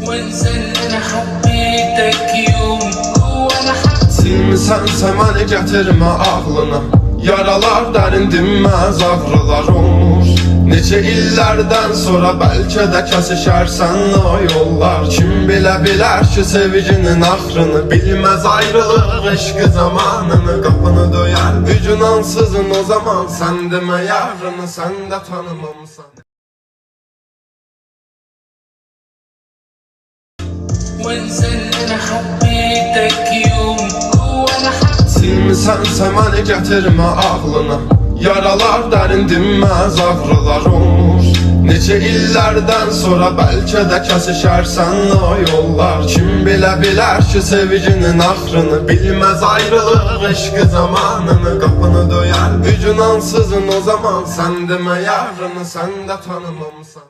وانسى اللي انا حبيتك يوم هو انا حبيتك. Silmisənsə məni gətirmə ağlına, yaralar dərin dinməz ağrılar olmuş. Neçə illərdən sonra bəlkə də kəsişərsən o yollar. Kim bilə bilər ki sevginin axrını, bilməz ayrılıq eşqi zamanını. Qapını döyər bir gün ansızın o zaman, sən demə yarını sən də tanımamısan. وانسى اللي انا حبيتك يوم هو انا حبيتك. Silmisənsə məni gətirmə ağlına, yaralar dərin dinməz ağrılar olmuş. Neçə illərdən sonra bəlkə də kəsişərsən o yollar. Kim bilə bilər ki sevginin axrını, bilməz ayrılıq eşqi zamanını. Qapını döyər bir gün ansızın o zaman, sən demə yarını sən də tanımamısan.